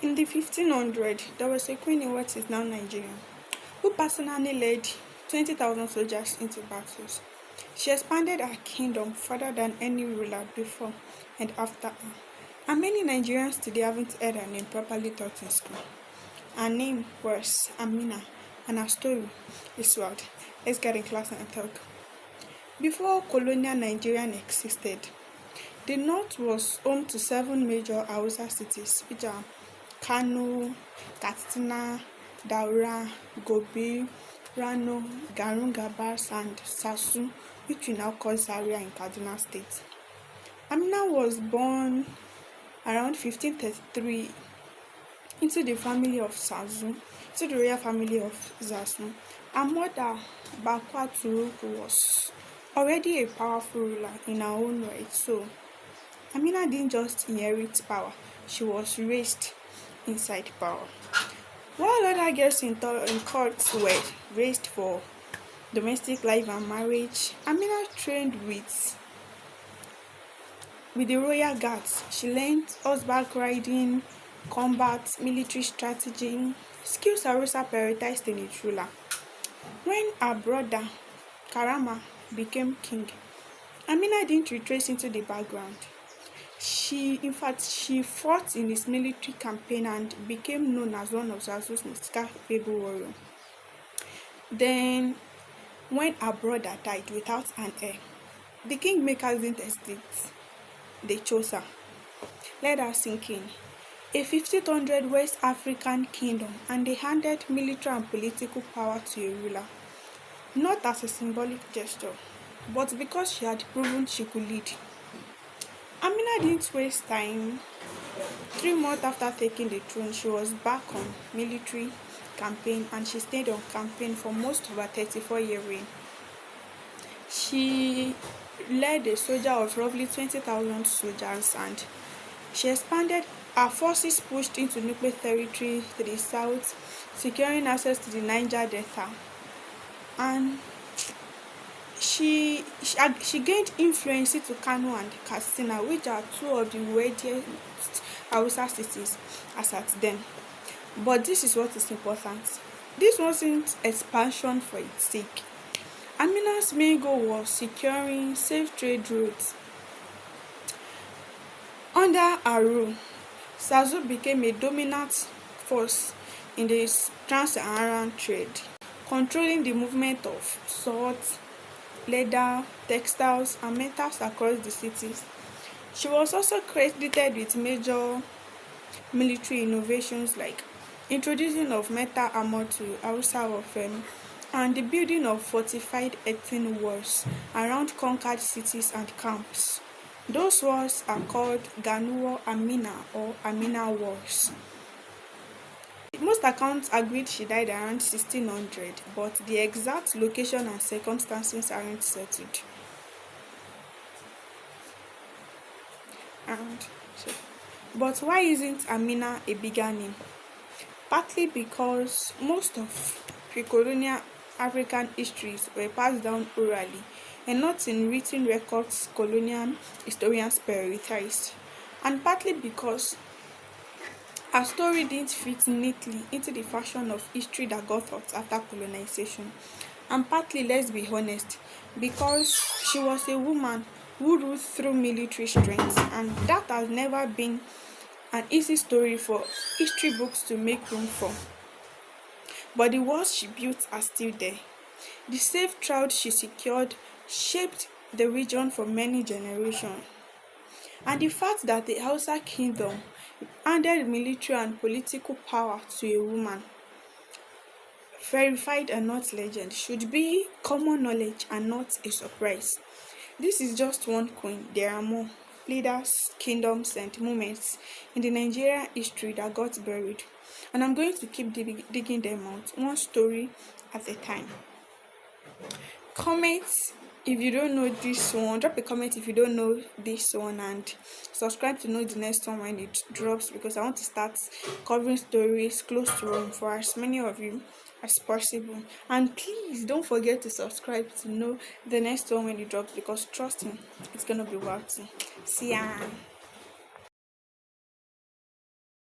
In the 1500, there was a queen in what is now Nigeria who personally led 20,000 soldiers into battles. She expanded her kingdom further than any ruler before and after her. And many Nigerians today haven't heard her name properly taught in school. Her name was Amina, and her story is what? Let's get in class and talk. Before colonial Nigeria existed, the north was home to 7 major Hausa cities, which are Kano, Katsina, Daura, Gobe, Rano, Garungabas, and Zazzu, which we now call Zaria in Kaduna State. Amina was born around 1533 into the family of Zazzu, to the royal family of Zazzu. Her mother, Bakwa Turuku, was already a powerful ruler in her own right, so Amina didn't just inherit power, she was raised inside power. While other girls in courts were raised for domestic life and marriage, Amina trained with the royal guards. She learned horseback riding, combat, military strategy, skills Arusa prioritized in its ruler. When her brother Karama became king, Amina didn't retrace into the background. She fought in his military campaign and became known as one of Zazzu's most capable warriors. Then, when her brother died without an heir, the kingmakers didn't hesitate. They chose her. Let her sink in. A 1500 West African kingdom, and they handed military and political power to a ruler, not as a symbolic gesture, but because she had proven she could lead. Amina didn't waste time. 3 months after taking the throne, she was back on military campaign, and she stayed on campaign for most of her 34-year reign. She led a soldier of roughly 20,000 soldiers, and she expanded. Her forces pushed into Nupe territory to the south, securing access to the Niger Delta, and she gained influence into Kano and Katsina, which are 2 of the wealthiest Hausa cities as at then. But this is what is important. This wasn't expansion for its sake. Amina's main goal was securing safe trade routes. Under her rule, Zazzu became a dominant force in the trans-Saharan trade, controlling the movement of salt, leather, textiles, and metals across the cities. She was also credited with major military innovations like introducing of metal armor to Hausa warfare and the building of fortified earthen walls around conquered cities and camps. Those wars are called Ganuwa Amina or Amina Wars. Most accounts agreed she died around 1600, but the exact location and circumstances aren't settled. But why isn't Amina a bigger name? Partly because most of pre-colonial African histories were passed down orally and not in written records colonial historians prioritized, and partly because her story didn't fit neatly into the fashion of history that got taught after colonization, and partly, let's be honest, because she was a woman who ruled through military strength, and that has never been an easy story for history books to make room for. But the walls she built are still there. The safe trout she secured shaped the region for many generations. And the fact that the Hausa kingdom handed military and political power to a woman, verified and not legend, should be common knowledge and not a surprise. This is just one queen. There are more leaders, kingdoms, and moments in the Nigerian history that got buried. And I'm going to keep digging them out, one story at a time. Comment if you don't know this one. Drop a comment if you don't know this one, and subscribe to know the next one when it drops, because I want to start covering stories close to home for as many of you as possible. And please don't forget to subscribe to know the next one when it drops, because trust me, it's gonna be worth it. See ya.